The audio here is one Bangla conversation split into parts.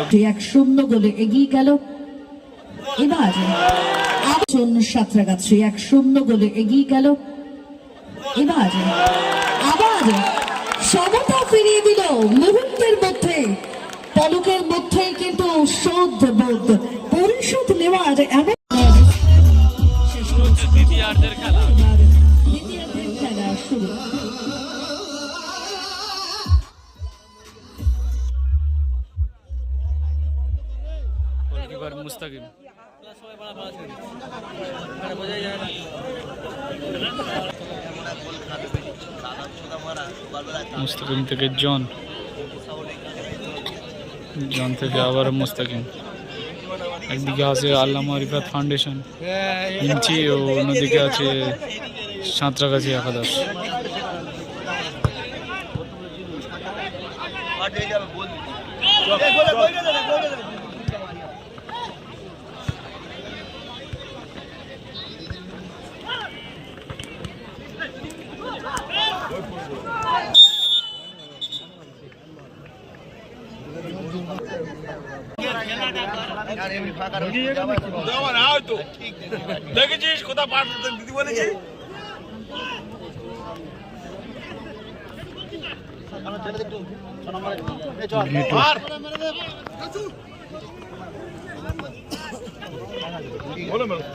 1-0 গোলে এগিয়ে গেল। এবার সাঁতরাগাছি 1-0 গোলে এগিয়ে গেল। এবার আবার সমতা ফিরিয়ে দিল মুহূর্তের মধ্যে, পলকের মধ্যে, কিন্তু শোধ বোধ পরিশোধ নেওয়ার এমন দ্বিতীয়ার্ধের খেলা শুরু। মুস্তাকিম মুস্তাকিম থেকে জন থেকে আবার মুস্তাকিম। একদিকে আছে আল্লামা রিফাত ফাউন্ডেশন ইঞ্চি ও অন্যদিকে আছে সাঁতরাগাছি একাদশ। দেখেছিস কোথা পাঠ দিদি বলেছি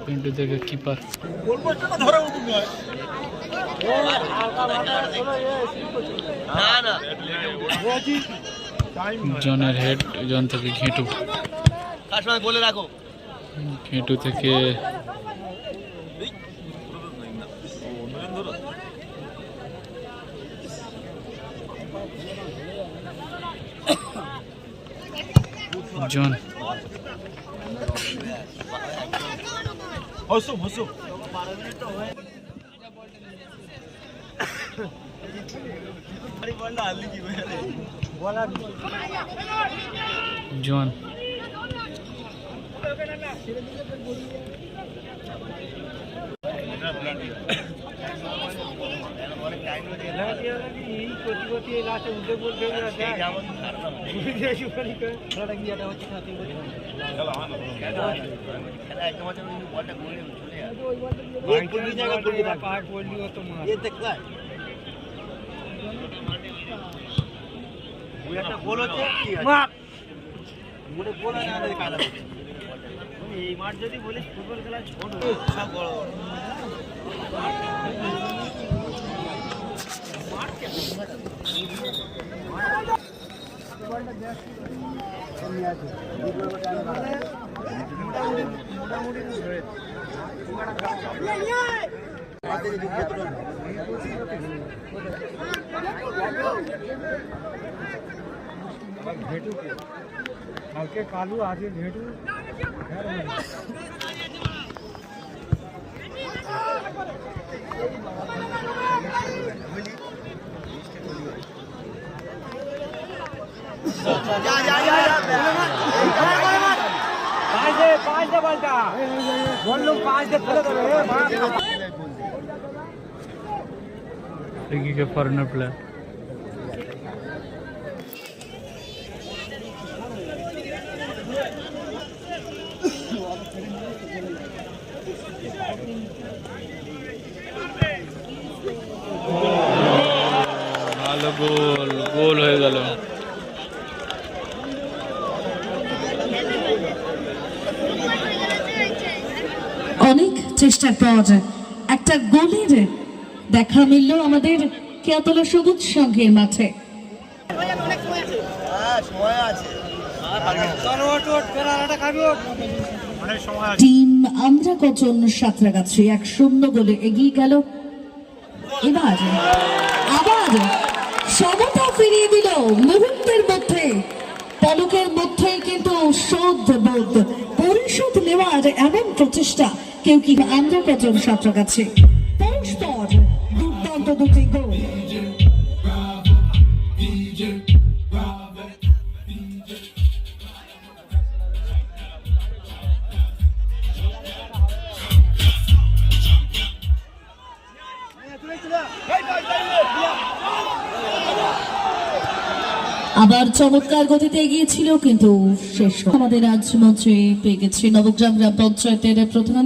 পিন্টু থেকে কিপার জনের হেড, জন থেকে ঘেঁটু, বলে রাখো ঘেঁটু থেকে জন। জন এই মাঠ যদি বলিস ফুটবল খেলা ছোট সব বড় কালকে কালু আজকে ঘেটু फॉरेनर प्लेयर ভালো গোল গোল হয়ে গেল। অনেক চেষ্টার পর একটা গোলের দেখা মিলল আমাদের কেয়াতলা সবুজ সংঘের মাঠে। টিম আমরা কজন সাঁতরাগাছি 1-0 গোলে এগিয়ে গেল। এবার আবার সমতা ফিরিয়ে দিল মুহূর্তের মধ্যে, পলকের মধ্যে, কিন্তু শোধ বোধ পরিশোধ নেওয়ার এমন প্রচেষ্টা কেউ কি আমরা কজন সাঁতরাগাছি। পরস্পর দুর্দান্ত দুটি গোল। আবার চমৎকার গতিতে এগিয়েছিল, কিন্তু শেষ আমাদের আজ মঞ্চে পেয়ে গেছে নবগ্রাম গ্রাম পঞ্চায়েতের প্রধান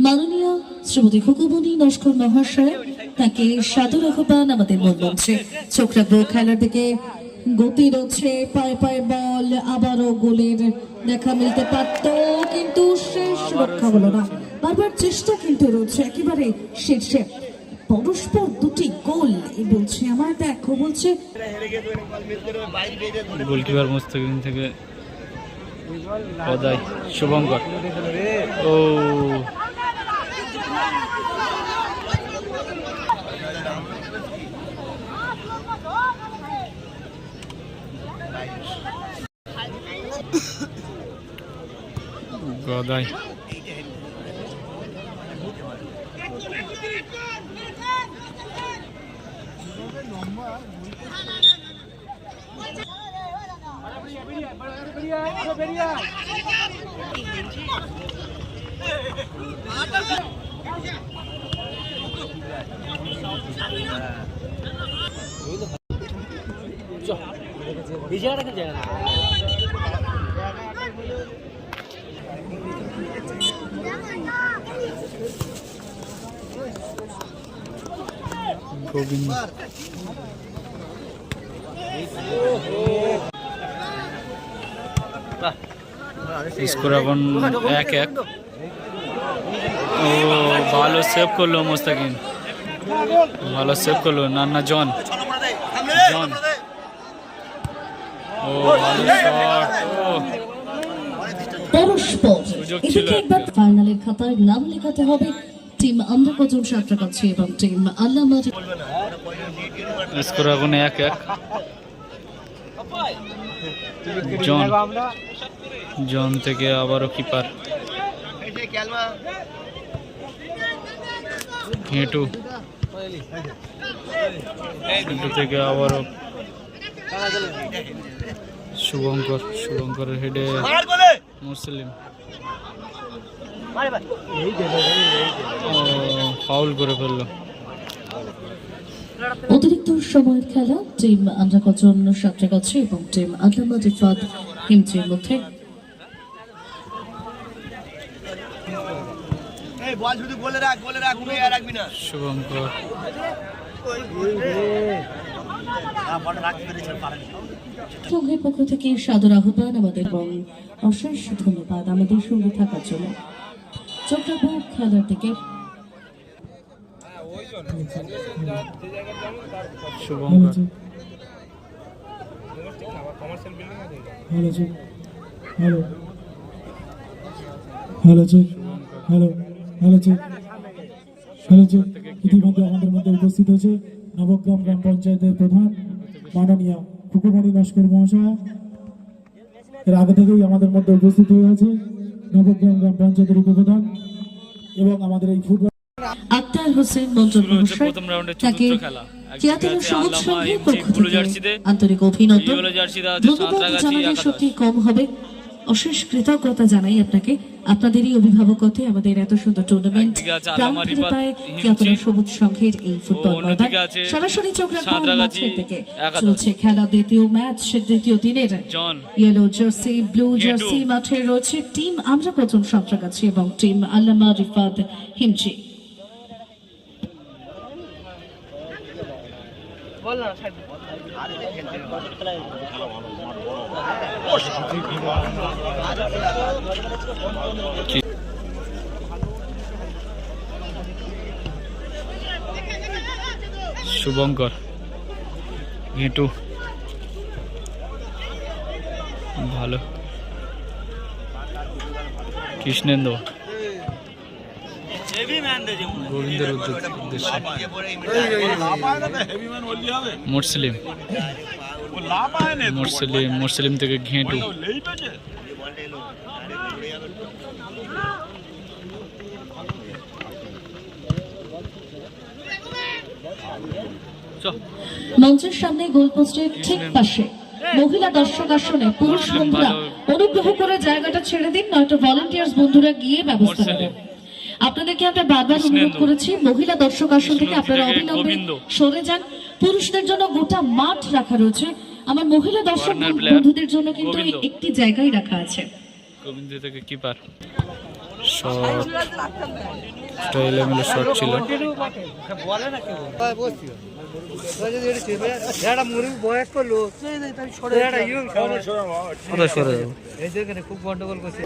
মাননীয় শ্রীমতী খুকুমণি নস্কর মহাশয়। তাকে সাদর আহ্বান আমাদের মূল মঞ্চে। চোখ রাখবো খেলার দিকে, গতি রয়েছে, পায়ে পায়ে বল, আবারও গোলের দেখা মিলতে পারত, কিন্তু শেষ রক্ষা হলো না। বারবার চেষ্টা কিন্তু রয়েছে একেবারে শীর্ষে, পরস্পর দুটি গোল বলছে আমার দেখো, বলছে গোলকিপার মুস্তাকিম থেকে পদায় শুভঙ্কর। ও গদাই গোবিন্দ। স্কোর এখন 1-1। ও ভালো সেভ করলো মুস্তাকিম, ভালো সেভ করলো নান্না জন। ও ভালো শট। ও পরস্পর সুযোগ ছিল এদিকে একবার একটা। ফাইনালের খাতায় নাম লেখাতে হবে টিম আমরা কজন সাঁতরাগাছি এবং টিম আল্লামা। স্কোর এখন 1-1। জন জন থেকে আবারও কিপার হেঁটু, হেঁটু থেকে আবারও শুভঙ্কর, শুভঙ্করের হেডে মুসলিম ফাউল করে ফেললো। অতিরিক্ত সময়ের খেলা টিম আমরা কজন সাঁতরাগাছি এবং টিম আল্লামা রিফাত হিমচির মধ্যে। শুভঙ্কর সংঘের পক্ষ থেকে সাদর আহ্বান আমাদের এবং অশেষ ধন্যবাদ আমাদের সঙ্গে থাকার জন্য। চোখ রাখবো খেলার দিকে। Shubhankar hello check, hello hello check, hello hello check, hello check. ইতিমধ্যে আমাদের মধ্যে উপস্থিত হয়েছে নবগ্রাম গ্রাম পঞ্চায়েতের প্রধান মাননীয় খুকুমণি নস্কর মহাশয়। এর আগে থেকেই আমাদের মধ্যে উপস্থিত হয়ে আছে নবগ্রাম গ্রাম পঞ্চায়েতের উপপ্রধান এবং আমাদের এই ফুটবল আক্তার হোসেন মঞ্জুর শুরু হচ্ছে মহাশয়। প্রথম রাউন্ডের তাকে চতুর্থ খেলা। চেয়ারটেল একদিকে আছে সবুজ আল্লামা সংঘের এমজি পক্ষ ব্লু থেকে জার্সিতে, আন্তরিক অভিনন্দন। ইয়েলো জার্সিতে আছে দ্রুতগতি সাঁতরাগাছি চালালে একাদশ। সত্যি কম হবে, অশেষ কৃতজ্ঞতা জানাই আপনাকে। আপনাদেরই অভিভাবকত্বে আমাদের এত সুন্দর টুর্নামেন্ট একদিকে আছে প্রাণ আল্লামা ফিরে রিফাত পায় হিমচি, চেয়ারটেল সবুজ সংঘের এই ফুটবল ময়দান। অন্যদিকে আছে সরাসরি চোখ রাখবো সাঁতরাগাছি মাঠের দিকে। একাদশ। চলছে খেলা দ্বিতীয় ম্যাচ, দ্বিতীয় দিনের জন ইয়েলো জার্সি ব্লু হেঁটু। জার্সি মাঠে রয়েছে টিম আমরা কজন সাঁতরাগাছি এবং টিম আল্লামা রিফাত হিমচি। শুভঙ্কর হেঁটু ভালো, কৃষ্ণেন্দ্র গোবিন্দের উদ্দেশ্যে মুসলিম, মুসলিম মুসলিম থেকে ঘেঁটু, মঞ্চের সামনে গোলপোস্টের ঠিক পাশে মহিলা দর্শক আসনে পুরুষ বন্ধুরা অনুগ্রহ করে জায়গাটা ছেড়ে দিন, নয়তো ভলান্টিয়ার্স বন্ধুরা গিয়ে ব্যবস্থা নেবেন। আপনাদেরকে আমরা বারবার অনুরোধ করেছি মহিলা দর্শক আসন থেকে আপনারা অবিলম্বে সরে যান। পুরুষদের জন্য গোটা মাঠ রাখা রয়েছে, আমার মহিলা দর্শক Corner player, বন্ধুদের জন্য কিন্তু গোবিন্দ। একটি জায়গায় রাখা আছে। গোবিন্দ থেকে কিপার শট, এটা এলোমেলো শট ছিল। বলে না কেউ বসছি যদি এটা চেপে এটা মুড়ি বয়স্ক লোক এটা ইউ কোথায় সরে যাবো? এই দেখেন খুব গন্ডগোল করছে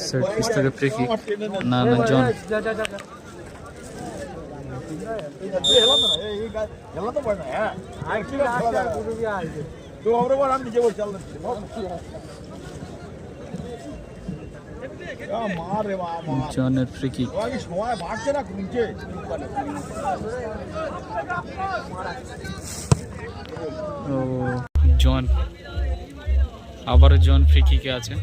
সেট পিস থেকে ফ্রি কিক। না না জন জনের ফ্রি কিক। ও জন, আবারও জন ফ্রি কিকে আছে।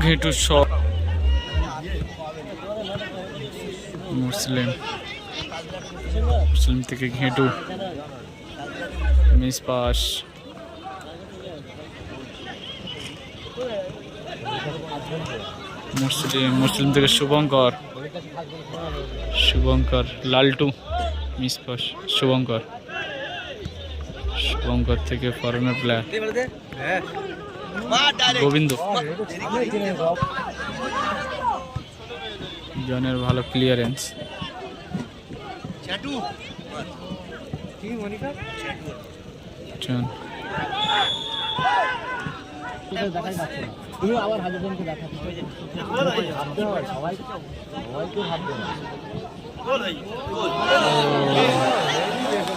ঘেটু শট, মুসলিম থেকে ঘেটু মিস পাস। মুসলিম থেকে শুভঙ্কর লালটু মিস পাস। শুভঙ্কর থেকে ফরেনার প্লেয়ার গোবিন্দ। জনের ভালো ক্লিয়ারেন্স। জন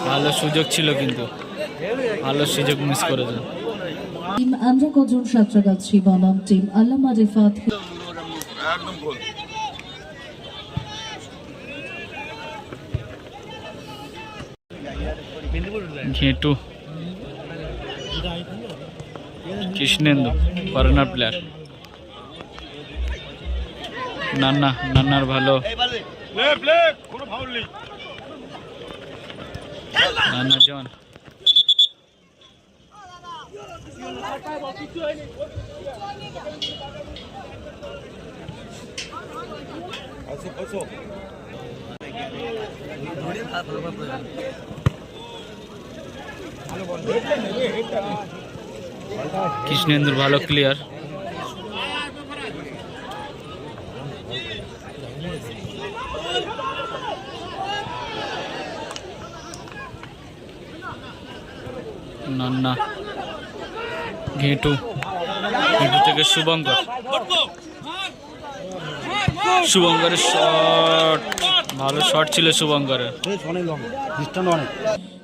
ভালো সুযোগ ছিল কিন্তু ভালো সুযোগ মিস করেছে। টিম আমরা কজন সাঁতরাগাছি বনাম টিম আল্লামা রিফাত। ঘেটু Krishnendu foreigner player. নান্নার ভালো, নান্না জন কৃষ্ণেন্দুর ভালো ক্লিয়ার। নান্না ঘেটু থেকে শুভঙ্করের শট, ভালো শট ছিল শুভঙ্করের।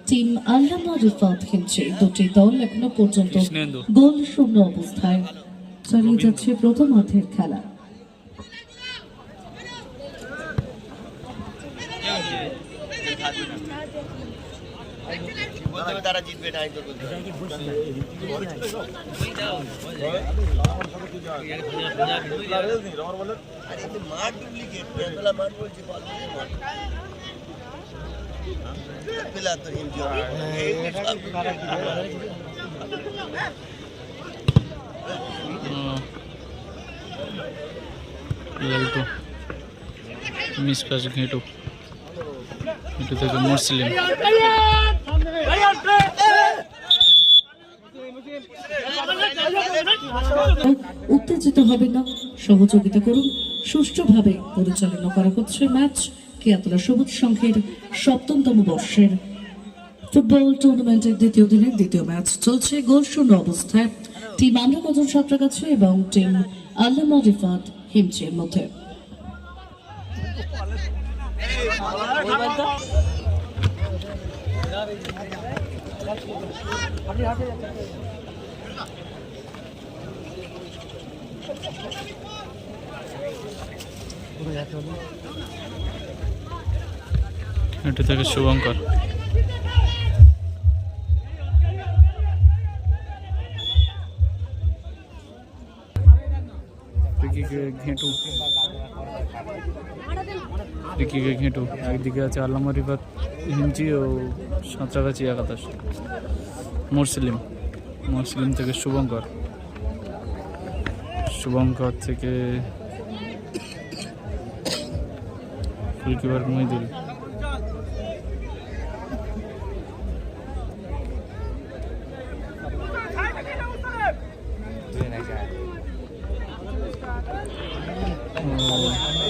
টিম আল্লামা রিফাত খেলছে। দুটি দল এখনো পর্যন্ত কৃষ্ণেন্দু গোল শূন্য অবস্থায় চালিয়ে যাচ্ছে প্রথমার্ধের খেলা। তারা জিতবে এটাই তো বলতে আরে এটা মাঠ ডুপ্লিকেট পেলা মাঠ বলছি বল পেলা তো হিম লালটু মিস পাস ঘেটু থেকে মুসলিম। উত্তেজিত হবে না, সহযোগিতা করুন। সুষ্ঠুভাবে পরিচালনা করা হচ্ছে ম্যাচ কেয়াতলা সবুজ সংঘের ৭ম বর্ষের ফুটবল টুর্নামেন্টের দ্বিতীয় দিনের দ্বিতীয় ম্যাচ চলছে গোল শূন্য অবস্থায় টিম আমরা কজন সাঁতরাগাছি এবং টিম আল্লামা রিফাত হিমচির মধ্যে। এটা থেকে শুভঙ্কর ঘেটু একদিকে আছে আল্লামা রিফাত হিমচি ও সাঁতরাগাছি একাদশ। মুসলিম থেকে শুভঙ্কর শুভঙ্কর থেকে গোলকিপার মহিদুল। ও